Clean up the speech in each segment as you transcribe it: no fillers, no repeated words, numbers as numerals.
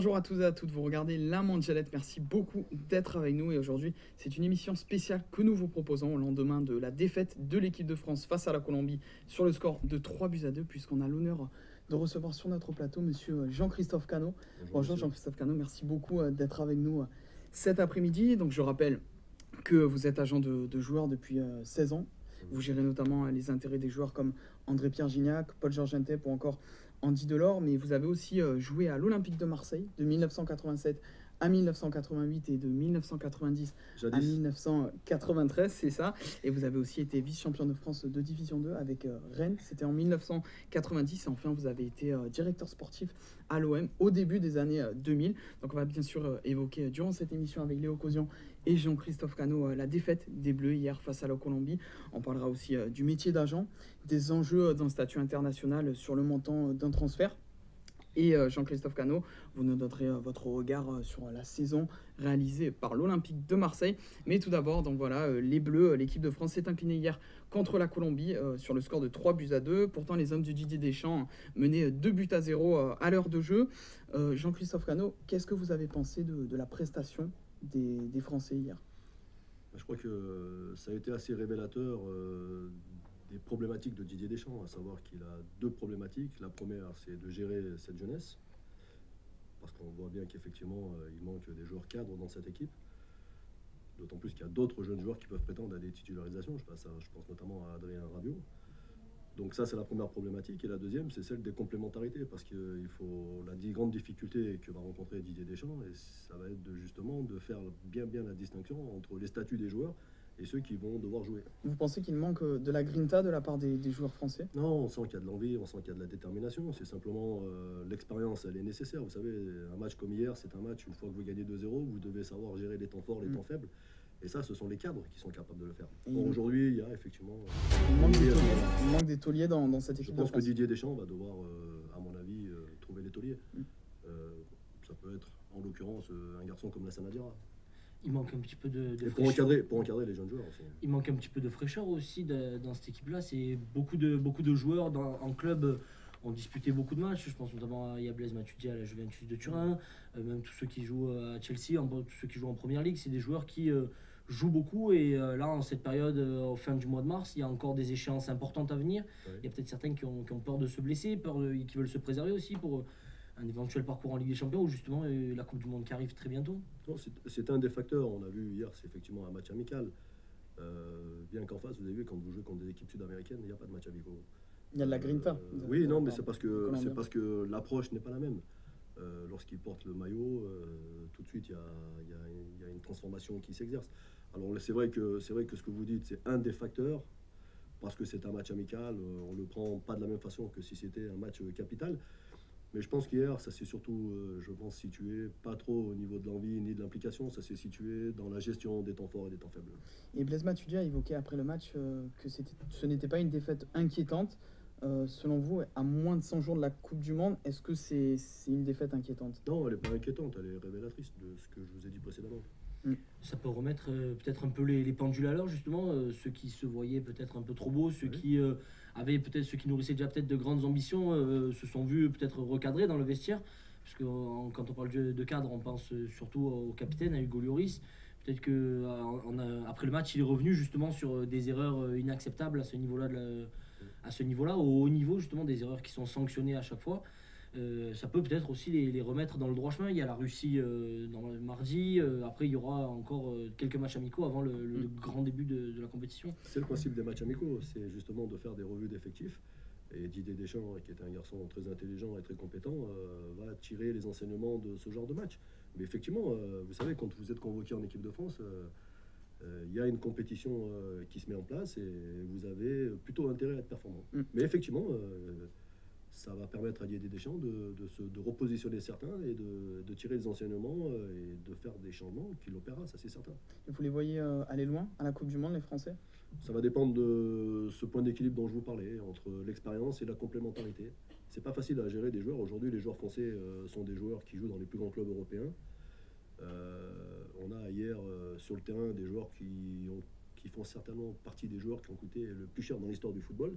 Bonjour à tous et à toutes, vous regardez La Mondialette, merci beaucoup d'être avec nous et aujourd'hui c'est une émission spéciale que nous vous proposons au lendemain de la défaite de l'équipe de France face à la Colombie sur le score de 3-2 puisqu'on a l'honneur de recevoir sur notre plateau monsieur Jean-Christophe Cano. Bonjour Jean-Christophe Cano, merci beaucoup d'être avec nous cet après-midi. Donc je rappelle que vous êtes agent de joueurs depuis 16 ans. Vous gérez notamment les intérêts des joueurs comme André-Pierre Gignac, Paul-Georges Ntep ou encore Andy Delors, mais vous avez aussi joué à l'Olympique de Marseille de 1987 à 1988 et de 1990 à 1993, c'est ça. Et vous avez aussi été vice-champion de France de Division 2 avec Rennes, c'était en 1990. Et enfin, vous avez été directeur sportif à l'OM au début des années 2000. Donc on va bien sûr évoquer durant cette émission avec Léo Causion et Jean-Christophe Cano la défaite des Bleus hier face à la Colombie. On parlera aussi du métier d'agent, des enjeux d'un statut international sur le montant d'un transfert. Et Jean-Christophe Cano, vous nous donnerez votre regard sur la saison réalisée par l'Olympique de Marseille. Mais tout d'abord, donc voilà, les Bleus, l'équipe de France s'est inclinée hier contre la Colombie sur le score de 3-2. Pourtant, les hommes de Didier Deschamps menaient 2-0 à l'heure de jeu. Jean-Christophe Cano, qu'est-ce que vous avez pensé de la prestation des Français hier? Je crois que ça a été assez révélateur des problématiques de Didier Deschamps, à savoir qu'il a deux problématiques. La première, c'est de gérer cette jeunesse, parce qu'on voit bien qu'effectivement, il manque des joueurs cadres dans cette équipe. D'autant plus qu'il y a d'autres jeunes joueurs qui peuvent prétendre à des titularisations. Je pense notamment à Adrien Rabiot. Donc ça, c'est la première problématique. Et la deuxième, c'est celle des complémentarités, parce qu'il faut la grande difficulté que va rencontrer Didier Deschamps, et ça va être justement de faire bien la distinction entre les statuts des joueurs et ceux qui vont devoir jouer. Vous pensez qu'il manque de la grinta de la part des joueurs français? Non, on sent qu'il y a de l'envie, on sent qu'il y a de la détermination. C'est simplement l'expérience, elle est nécessaire. Vous savez, un match comme hier, c'est un match, une fois que vous gagnez 2-0, vous devez savoir gérer les temps forts, les temps faibles. Et ça, ce sont les cadres qui sont capables de le faire. Bon, aujourd'hui, il y a effectivement... il manque des tauliers dans cette équipe. Je pense que Didier Deschamps va devoir, à mon avis, trouver les tauliers. Ça peut être, en l'occurrence, un garçon comme Lassana Diarra. Il manque un petit peu de fraîcheur. Pour encadrer les jeunes joueurs aussi. Il manque un petit peu de fraîcheur aussi dans cette équipe-là. C'est beaucoup de joueurs en club ont disputé beaucoup de matchs. Je pense notamment à Blaise Matuidi à la Juventus de Turin, même tous ceux qui jouent à Chelsea, tous ceux qui jouent en Première Ligue. C'est des joueurs qui jouent beaucoup. Et là, en cette période, au fin du mois de mars, il y a encore des échéances importantes à venir. Ouais. Il y a peut-être certains qui ont peur de se blesser, qui veulent se préserver aussi pour un éventuel parcours en Ligue des Champions ou justement la Coupe du Monde qui arrive très bientôt. C'est un des facteurs. On a vu hier, c'est effectivement un match amical. Bien qu'en face, vous avez vu, quand vous jouez contre des équipes sud-américaines, il n'y a pas de match amicaux. Il y a de la grinta. Oui, non, mais c'est parce que l'approche n'est pas la même. Lorsqu'ils portent le maillot, tout de suite, il y a une transformation qui s'exerce. Alors c'est vrai que ce que vous dites, c'est un des facteurs, parce que c'est un match amical, on ne le prend pas de la même façon que si c'était un match capital. Mais je pense qu'hier, ça s'est surtout, situé pas trop au niveau de l'envie ni de l'implication, ça s'est situé dans la gestion des temps forts et des temps faibles. Et Blaise Matuidi a évoqué après le match que ce n'était pas une défaite inquiétante. Selon vous, à moins de 100 jours de la Coupe du Monde, est-ce que c'est une défaite inquiétante? Non, elle n'est pas inquiétante, elle est révélatrice de ce que je vous ai dit précédemment. Ça peut remettre peut-être un peu les pendules à l'heure, justement, ceux qui se voyaient peut-être un peu trop beaux, ceux qui ceux qui nourrissaient déjà peut-être de grandes ambitions, se sont vus peut-être recadrés dans le vestiaire, parce que quand on parle de cadre, on pense surtout au capitaine, à Hugo Lloris. Peut-être que après le match, il est revenu justement sur des erreurs inacceptables à ce niveau-là, au haut niveau justement, des erreurs qui sont sanctionnées à chaque fois. Ça peut-être aussi les remettre dans le droit chemin. Il y a la Russie mardi, après il y aura encore quelques matchs amicaux avant le grand début de la compétition. C'est le principe des matchs amicaux, c'est justement de faire des revues d'effectifs. Et Didier Deschamps, qui est un garçon très intelligent et très compétent, va tirer les enseignements de ce genre de match. Mais effectivement, vous savez, quand vous êtes convoqué en équipe de France, il y a une compétition qui se met en place et vous avez plutôt intérêt à être performant. Mais effectivement, ça va permettre à Didier Deschamps de repositionner certains et de tirer les enseignements et de faire des changements qu'il opérera, ça c'est certain. Et vous les voyez aller loin à la Coupe du Monde, les Français? Ça va dépendre de ce point d'équilibre dont je vous parlais, entre l'expérience et la complémentarité. C'est pas facile à gérer des joueurs. Aujourd'hui, les joueurs français sont des joueurs qui jouent dans les plus grands clubs européens. On a hier sur le terrain des joueurs qui font certainement partie des joueurs qui ont coûté le plus cher dans l'histoire du football.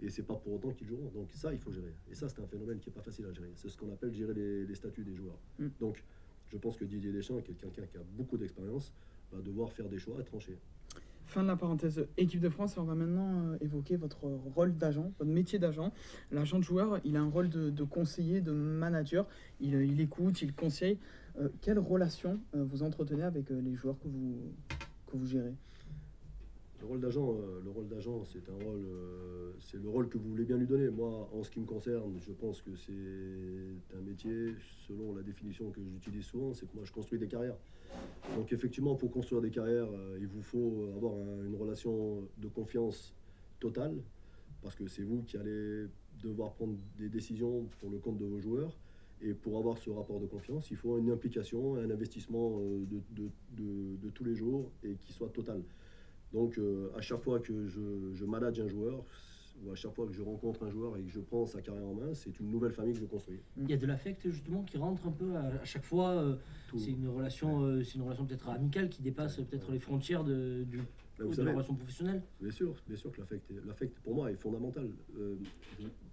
Et c'est pas pour autant qu'ils joueront. Donc ça, il faut gérer. Et ça, c'est un phénomène qui n'est pas facile à gérer. C'est ce qu'on appelle gérer les statuts des joueurs. Donc je pense que Didier Deschamps, qui est quelqu'un qui a beaucoup d'expérience, va devoir faire des choix et trancher. Fin de la parenthèse équipe de France, et on va maintenant évoquer votre rôle d'agent, votre métier d'agent. L'agent de joueur, il a un rôle de conseiller, de manager, il écoute, il conseille. Quelle relation vous entretenez avec les joueurs que vous gérez? Le rôle d'agent, c'est un rôle, c'est le rôle que vous voulez bien lui donner. Moi, en ce qui me concerne, je pense que c'est un métier, selon la définition que j'utilise souvent, c'est que moi je construis des carrières. Donc effectivement, pour construire des carrières, il vous faut avoir une relation de confiance totale, parce que c'est vous qui allez devoir prendre des décisions pour le compte de vos joueurs. Et pour avoir ce rapport de confiance, il faut une implication, un investissement de tous les jours et qui soit total. Donc à chaque fois que je manage un joueur, ou à chaque fois que je rencontre un joueur et que je prends sa carrière en main, c'est une nouvelle famille que je construis. Il y a de l'affect justement qui rentre un peu à chaque fois. C'est une relation, peut-être amicale qui dépasse peut-être les frontières de la relation professionnelle. Bien sûr que l'affect pour moi est fondamental.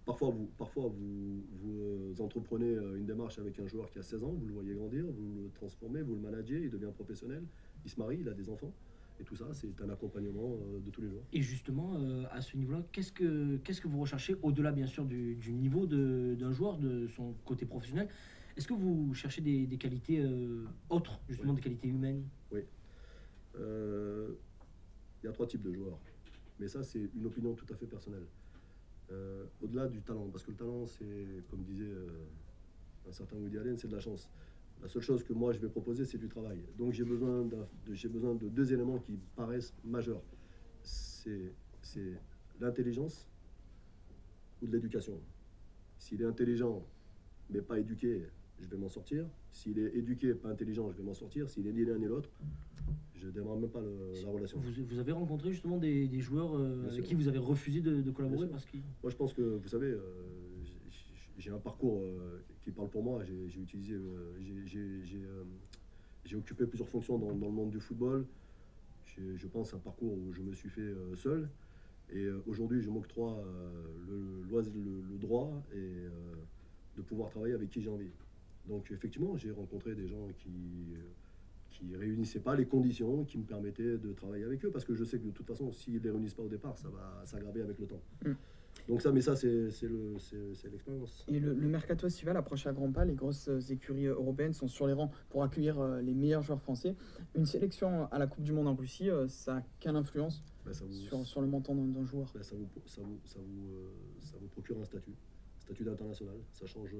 Parfois vous entreprenez une démarche avec un joueur qui a 16 ans, vous le voyez grandir, vous le transformez, vous le managez, il devient professionnel, il se marie, il a des enfants. Et tout ça, c'est un accompagnement de tous les jours. Et justement, à ce niveau-là, qu'est-ce que vous recherchez, au-delà bien sûr du niveau d'un joueur, de son côté professionnel? Est-ce que vous cherchez des qualités autres, justement, des qualités humaines? Oui. Il y a 3 types de joueurs. Mais ça, c'est une opinion tout à fait personnelle. Au-delà du talent, parce que le talent, c'est, comme disait un certain Woody Allen, c'est de la chance. La seule chose que moi je vais proposer, c'est du travail. Donc j'ai besoin de 2 éléments qui paraissent majeurs. C'est l'intelligence ou de l'éducation. S'il est intelligent mais pas éduqué, je vais m'en sortir. S'il est éduqué, pas intelligent, je vais m'en sortir. S'il est ni l'un ni l'autre, je ne démarre même pas la relation. Vous avez rencontré justement des joueurs avec qui vous avez refusé de collaborer parce que... Moi je pense que, vous savez, j'ai un parcours qui parle pour moi. J'ai occupé plusieurs fonctions dans le monde du football. Je pense un parcours où je me suis fait seul. Et aujourd'hui, je m'octroie le droit de pouvoir travailler avec qui j'ai envie. Donc effectivement, j'ai rencontré des gens qui réunissaient pas les conditions qui me permettaient de travailler avec eux, parce que je sais que de toute façon, s'ils les réunissent pas au départ, ça va s'aggraver avec le temps. Donc ça, c'est l'expérience. Et le mercato estival approche à grands pas. Les grosses écuries européennes sont sur les rangs pour accueillir les meilleurs joueurs français. Une sélection à la Coupe du Monde en Russie, ça a quelle influence sur le montant d'un joueur? Ça vous procure un statut d'international. Ça change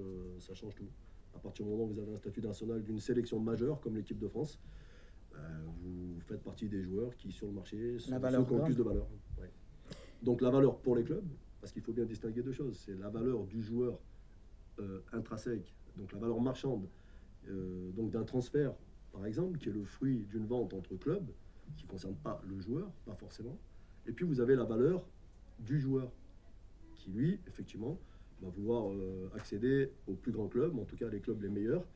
tout. À partir du moment où vous avez un statut national d'une sélection majeure comme l'équipe de France, vous faites partie des joueurs qui, sur le marché, sont ceux qui ont le plus de valeur. Ouais. Donc la valeur pour les clubs, parce qu'il faut bien distinguer 2 choses. C'est la valeur du joueur intrinsèque, donc la valeur marchande, donc d'un transfert, par exemple, qui est le fruit d'une vente entre clubs, qui ne concerne pas le joueur, pas forcément. Et puis vous avez la valeur du joueur, qui lui, effectivement, va vouloir accéder aux plus grands clubs, en tout cas les clubs les meilleurs,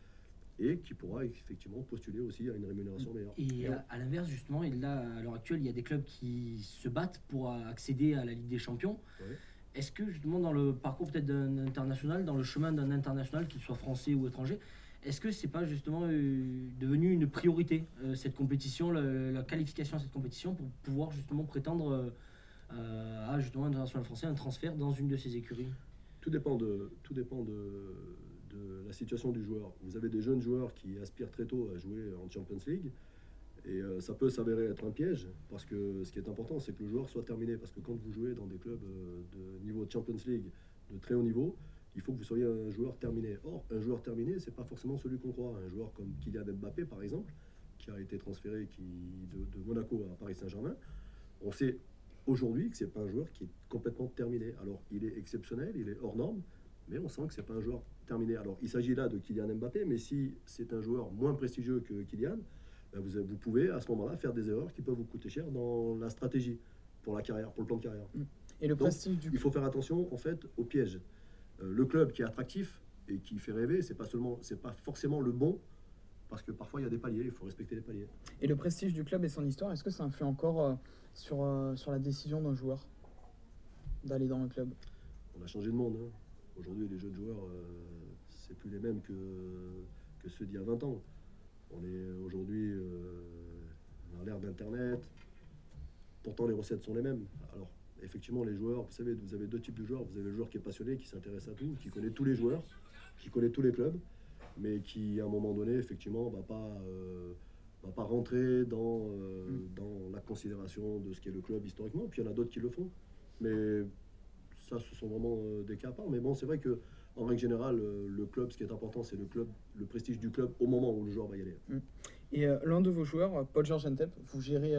et qui pourra effectivement postuler aussi à une rémunération meilleure. Et à l'inverse, justement, et là, à l'heure actuelle, il y a des clubs qui se battent pour accéder à la Ligue des Champions. Ouais. Est-ce que, justement, dans le parcours peut-être d'un international, dans le chemin d'un international, qu'il soit français ou étranger, est-ce que c'est pas justement devenu une priorité, cette compétition, la qualification à cette compétition, pour pouvoir justement prétendre à justement un international français, un transfert dans une de ces écuries? Tout dépend de la situation du joueur. Vous avez des jeunes joueurs qui aspirent très tôt à jouer en Champions League, et ça peut s'avérer être un piège, parce que ce qui est important, c'est que le joueur soit terminé, parce que quand vous jouez dans des clubs de niveau Champions League, de très haut niveau, il faut que vous soyez un joueur terminé. Or, un joueur terminé, c'est pas forcément celui qu'on croit. Un joueur comme Kylian Mbappé, par exemple, qui a été transféré de Monaco à Paris Saint-Germain, on sait aujourd'hui que c'est pas un joueur qui est complètement terminé. Alors, il est exceptionnel, il est hors norme, mais on sent que c'est pas un joueur terminé. Alors, il s'agit là de Kylian Mbappé, mais si c'est un joueur moins prestigieux que Kylian, ben vous pouvez à ce moment-là faire des erreurs qui peuvent vous coûter cher dans la stratégie pour la carrière, pour le plan de carrière. Et le prestige il faut faire attention en fait au piège. Le club qui est attractif et qui fait rêver, c'est pas forcément le bon, parce que parfois il y a des paliers, il faut respecter les paliers. Et le prestige du club et son histoire, est-ce que ça influe encore sur la décision d'un joueur? d'aller dans le club? On a changé de monde, hein. Aujourd'hui, les jeunes joueurs, c'est plus les mêmes que ceux d'il y a 20 ans. On est aujourd'hui dans l'ère d'Internet. Pourtant, les recettes sont les mêmes. Alors, effectivement, les joueurs, vous savez, vous avez deux types de joueurs. Vous avez le joueur qui est passionné, qui s'intéresse à tout, qui connaît tous les joueurs, qui connaît tous les clubs, mais qui, à un moment donné, effectivement, va pas rentrer dans la considération de ce qu'est le club historiquement. Puis il y en a d'autres qui le font. Mais ça, ce sont vraiment des cas à part. Mais bon, c'est vrai que en règle générale, le club, ce qui est important, c'est le club, le prestige du club au moment où le joueur va y aller. Et l'un de vos joueurs, Paul-Georges Ntep, vous gérez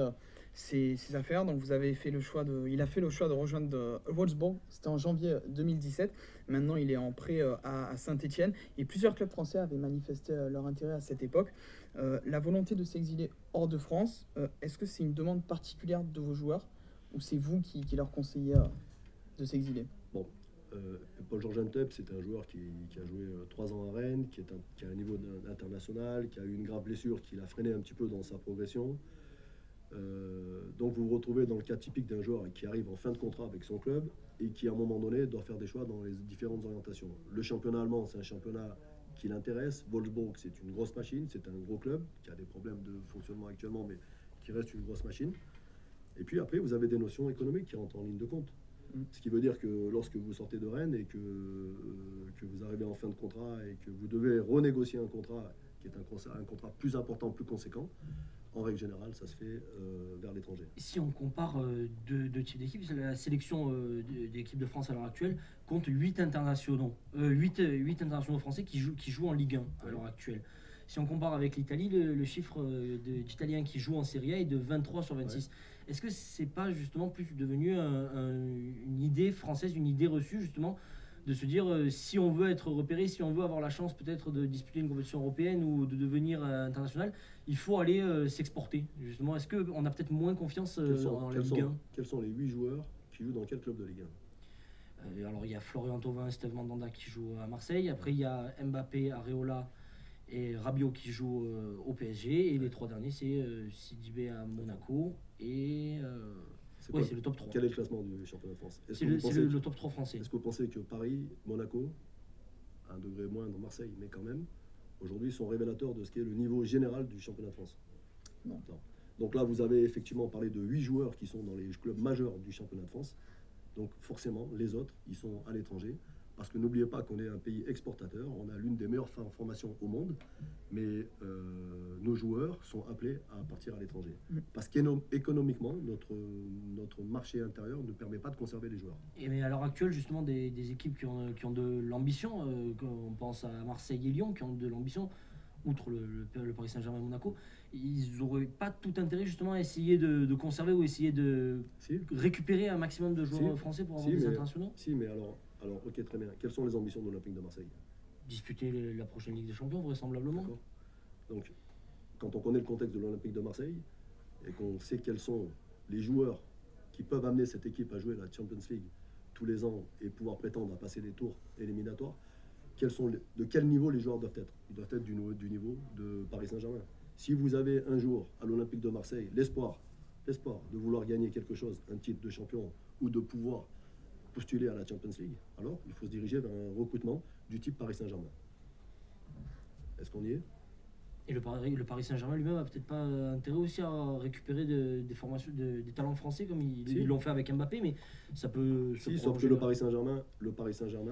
ses affaires. Donc il a fait le choix de rejoindre Wolfsburg. C'était en janvier 2017. Maintenant, il est en prêt à Saint-Étienne. Et plusieurs clubs français avaient manifesté leur intérêt à cette époque. La volonté de s'exiler hors de France, est-ce que c'est une demande particulière de vos joueurs ou c'est vous qui leur conseillez de s'exiler? Bon, Paul-Georges Ntep, c'est un joueur qui a joué 3 ans à Rennes, qui a un niveau international, qui a eu une grave blessure qui l'a freiné un petit peu dans sa progression. Donc vous vous retrouvez dans le cas typique d'un joueur qui arrive en fin de contrat avec son club et qui à un moment donné doit faire des choix dans les différentes orientations. Le championnat allemand, c'est un championnat qui l'intéresse. Wolfsburg, c'est une grosse machine, c'est un gros club qui a des problèmes de fonctionnement actuellement, mais qui reste une grosse machine. Et puis après, vous avez des notions économiques qui rentrent en ligne de compte. Ce qui veut dire que lorsque vous sortez de Rennes et que vous arrivez en fin de contrat et que vous devez renégocier un contrat qui est un contrat plus important, plus conséquent, en règle générale, ça se fait vers l'étranger. Si on compare deux types d'équipes, la sélection d'équipe de France à l'heure actuelle compte 8 internationaux, 8 internationaux français qui jouent en Ligue 1 à l'heure actuelle. Si on compare avec l'Italie, le chiffre d'Italiens qui jouent en Serie A est de 23 sur 26. Ouais. Est-ce que c'est pas justement plus devenu une idée française, une idée reçue justement de se dire si on veut être repéré, si on veut avoir la chance peut-être de disputer une compétition européenne ou de devenir international, il faut aller s'exporter justement. Est-ce qu'on a peut-être moins confiance en la Ligue 1? Quels sont les 8 joueurs qui jouent dans quel club de Ligue 1? Alors il y a Florian Thauvin, Steve Mandanda qui joue à Marseille. Après il y a Mbappé, Areola et Rabiot qui jouent au PSG. Et les 3 derniers, c'est Sidibé à Monaco et... Oui, c'est le top 3. Quel est le classement du championnat de France? C'est le top 3 français. Est-ce que vous pensez que Paris, Monaco, à un degré moins dans Marseille, mais quand même, aujourd'hui sont révélateurs de ce qu'est le niveau général du championnat de France? Non. Donc là, vous avez effectivement parlé de 8 joueurs qui sont dans les clubs majeurs du championnat de France. Donc forcément, les autres, ils sont à l'étranger. Parce que n'oubliez pas qu'on est un pays exportateur, on a l'une des meilleures formations au monde, mais nos joueurs sont appelés à partir à l'étranger. Parce qu'économiquement, notre marché intérieur ne permet pas de conserver les joueurs. Et mais à l'heure actuelle, justement, des équipes qui ont de l'ambition, on pense à Marseille et Lyon, qui ont de l'ambition, outre le Paris Saint-Germain et Monaco, ils n'auraient pas tout intérêt justement à essayer de conserver ou essayer de récupérer un maximum de joueurs français pour avoir des internationaux? Si, mais alors, ok, très bien. Quelles sont les ambitions de l'Olympique de Marseille? Disputer la prochaine Ligue des Champions, vraisemblablement. Donc, quand on connaît le contexte de l'Olympique de Marseille et qu'on sait quels sont les joueurs qui peuvent amener cette équipe à jouer la Champions League tous les ans et pouvoir prétendre à passer les tours éliminatoires, de quel niveau les joueurs doivent être? Ils doivent être du niveau de Paris Saint-Germain. Si vous avez un jour à l'Olympique de Marseille l'espoir de vouloir gagner quelque chose, un titre de champion ou de pouvoir postuler à la Champions League, alors il faut se diriger vers un recrutement du type Paris Saint-Germain. Est-ce qu'on y est? Et le Paris Saint-Germain lui-même a peut-être pas intérêt aussi à récupérer des formations, des talents français comme ils l'ont fait avec Mbappé, mais ça peut se prolonger. Sauf que le Paris Saint-Germain,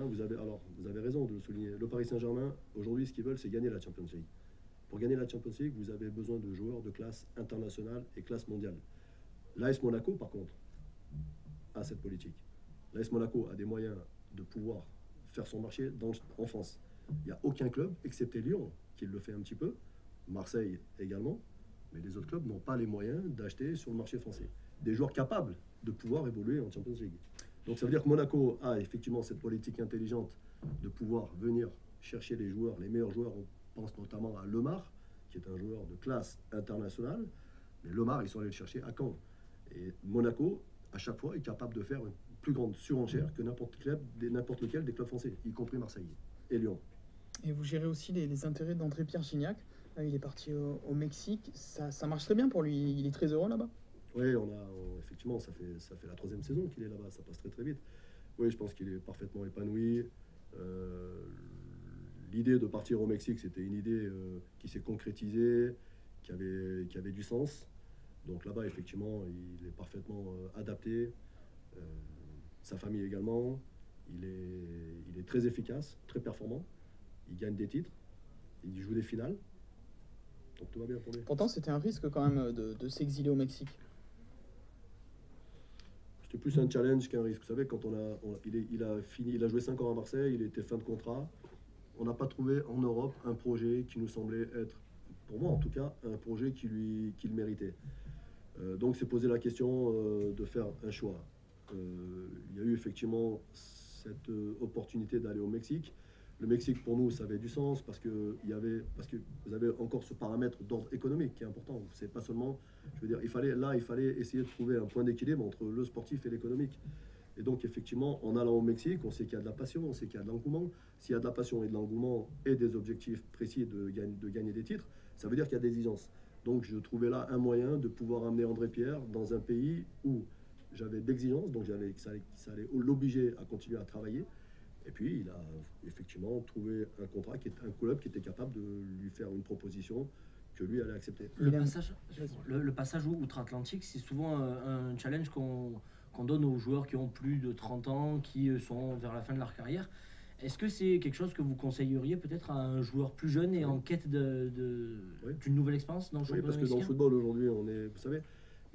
vous avez raison de le souligner. Le Paris Saint-Germain, aujourd'hui, ce qu'ils veulent, c'est gagner la Champions League. Pour gagner la Champions League, vous avez besoin de joueurs de classe internationale et classe mondiale. L'AS Monaco, par contre, a cette politique. L'AS Monaco a des moyens de pouvoir faire son marché en France. Il n'y a aucun club, excepté Lyon, qui le fait un petit peu, Marseille également, mais les autres clubs n'ont pas les moyens d'acheter sur le marché français des joueurs capables de pouvoir évoluer en Champions League. Donc ça veut dire que Monaco a effectivement cette politique intelligente de pouvoir venir chercher les joueurs, les meilleurs joueurs. On pense notamment à Lemar, qui est un joueur de classe internationale, mais Lemar, ils sont allés le chercher à Caen. Et Monaco, à chaque fois, est capable de faire une plus grande surenchère que n'importe lequel des clubs français, y compris Marseille et Lyon. Et vous gérez aussi les intérêts d'André Pierre Gignac. Il est parti au Mexique. Ça marche très bien pour lui. Il est très heureux là-bas. Oui, effectivement, ça fait la 3e saison qu'il est là-bas. Ça passe très très vite. Oui, je pense qu'il est parfaitement épanoui. L'idée de partir au Mexique, c'était une idée qui s'est concrétisée, qui avait du sens. Donc là-bas, effectivement, il est parfaitement adapté. Sa famille également. Il est très efficace, très performant. Il gagne des titres. Il joue des finales. Donc tout va bien pour lui. Pourtant, c'était un risque quand même de s'exiler au Mexique. C'était plus un challenge qu'un risque. Vous savez, quand il a joué 5 ans à Marseille, il était fin de contrat. On n'a pas trouvé en Europe un projet qui nous semblait être, pour moi en tout cas, un projet qu'il méritait. Donc c'est posé la question de faire un choix. Il y a eu effectivement cette opportunité d'aller au Mexique. Le Mexique, pour nous, ça avait du sens parce que vous avez encore ce paramètre d'ordre économique qui est important. C'est pas seulement, je veux dire, il fallait essayer de trouver un point d'équilibre entre le sportif et l'économique. Et donc, effectivement, en allant au Mexique, on sait qu'il y a de la passion, on sait qu'il y a de l'engouement. S'il y a de la passion et de l'engouement et des objectifs précis de gagner des titres, ça veut dire qu'il y a des exigences. Donc, je trouvais là un moyen de pouvoir amener André Pierre dans un pays où j'avais d'exigences, donc ça allait l'obliger à continuer à travailler. Et puis, il a effectivement trouvé un contrat, un club qui était capable de lui faire une proposition que lui allait accepter. Le passage outre-Atlantique, c'est souvent un challenge qu'on donne aux joueurs qui ont plus de 30 ans, qui sont vers la fin de leur carrière. Est-ce que c'est quelque chose que vous conseilleriez peut-être à un joueur plus jeune et en quête d'une nouvelle expérience dans le championnat parce que dans le football aujourd'hui, vous savez,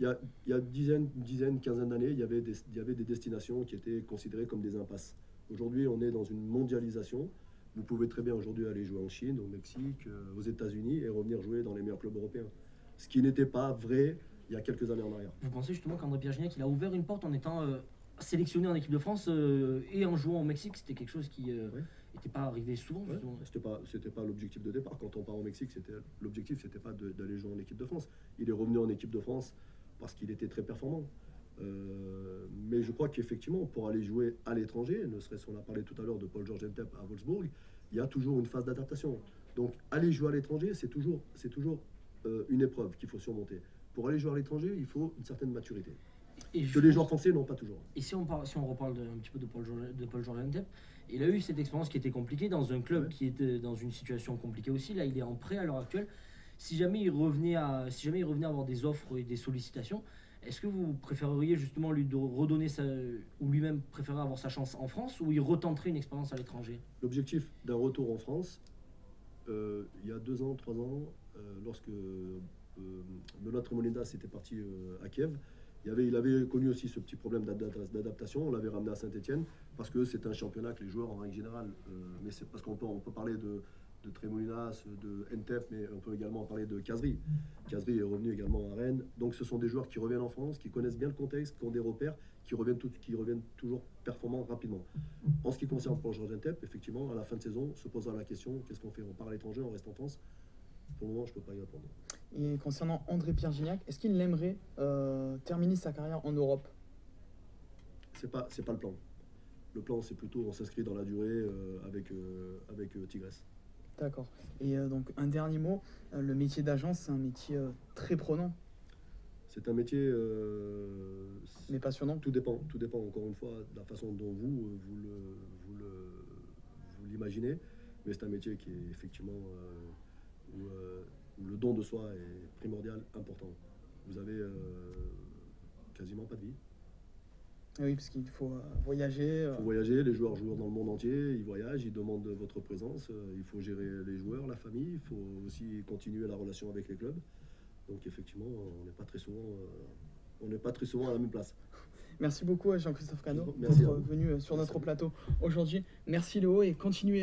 il y a une dizaine, quinzaine d'années, il y avait des destinations qui étaient considérées comme des impasses. Aujourd'hui, on est dans une mondialisation. Vous pouvez très bien aujourd'hui aller jouer en Chine, au Mexique, aux États-Unis et revenir jouer dans les meilleurs clubs européens. Ce qui n'était pas vrai il y a quelques années en arrière. Vous pensez justement qu'André Pierre Gignac, il a ouvert une porte en étant sélectionné en équipe de France et en jouant au Mexique? C'était quelque chose qui n'était pas arrivé souvent. C'était pas l'objectif de départ. Quand on part au Mexique, l'objectif, c'était pas d'aller jouer en équipe de France. Il est revenu en équipe de France parce qu'il était très performant. Mais je crois qu'effectivement, pour aller jouer à l'étranger, ne serait-ce qu'on a parlé tout à l'heure de Paul-Georges Ntep à Wolfsburg, il y a toujours une phase d'adaptation. Donc aller jouer à l'étranger, c'est toujours une épreuve qu'il faut surmonter. Pour aller jouer à l'étranger, il faut une certaine maturité. Que les joueurs français n'ont pas toujours. Et si on reparle un petit peu de Paul-Georges Ntep, il a eu cette expérience qui était compliquée dans un club qui était dans une situation compliquée aussi. Là, il est en prêt à l'heure actuelle. Si jamais il revenait à avoir des offres et des sollicitations, est-ce que vous préféreriez justement lui redonner ou lui-même préférer avoir sa chance en France, ou il retenterait une expérience à l'étranger? L'objectif d'un retour en France, il y a 2 ans, 3 ans, lorsque Benoît Tremolina était parti à Kiev, il avait connu aussi ce petit problème d'adaptation. On l'avait ramené à Saint-Etienne parce que c'est un championnat que les joueurs en règle générale, mais c'est parce qu'on peut parler de Tremolinas, de Ntep, mais on peut également parler de Khazri. Khazri est revenu également à Rennes. Donc ce sont des joueurs qui reviennent en France, qui connaissent bien le contexte, qui ont des repères, qui reviennent toujours performants rapidement. En ce qui concerne Paul-Georges Ntep, effectivement, à la fin de saison, se posera la question, qu'est-ce qu'on fait? On part à l'étranger, on reste en France? Pour le moment, je ne peux pas y répondre. Et concernant André Pierre Gignac, est-ce qu'il aimerait terminer sa carrière en Europe? C'est pas le plan. Le plan, c'est plutôt on s'inscrit dans la durée avec Tigres. D'accord. Et donc un dernier mot, le métier d'agent, c'est un métier très prenant. C'est un métier... mais passionnant. Tout dépend encore une fois de la façon dont vous l'imaginez. Mais c'est un métier qui est effectivement où le don de soi est primordial, important. Vous avez quasiment pas de vie. Oui, parce qu'il faut voyager. Il faut voyager, les joueurs jouent dans le monde entier, ils voyagent, ils demandent votre présence, il faut gérer les joueurs, la famille, il faut aussi continuer la relation avec les clubs. Donc effectivement, on n'est pas très souvent à la même place. Merci beaucoup à Jean-Christophe Cano d'être venu sur notre plateau aujourd'hui. Merci Léo et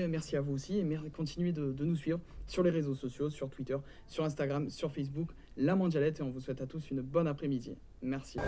merci à vous aussi et continuez de nous suivre sur les réseaux sociaux, sur Twitter, sur Instagram, sur Facebook, La Mondialette, et on vous souhaite à tous une bonne après-midi. Merci.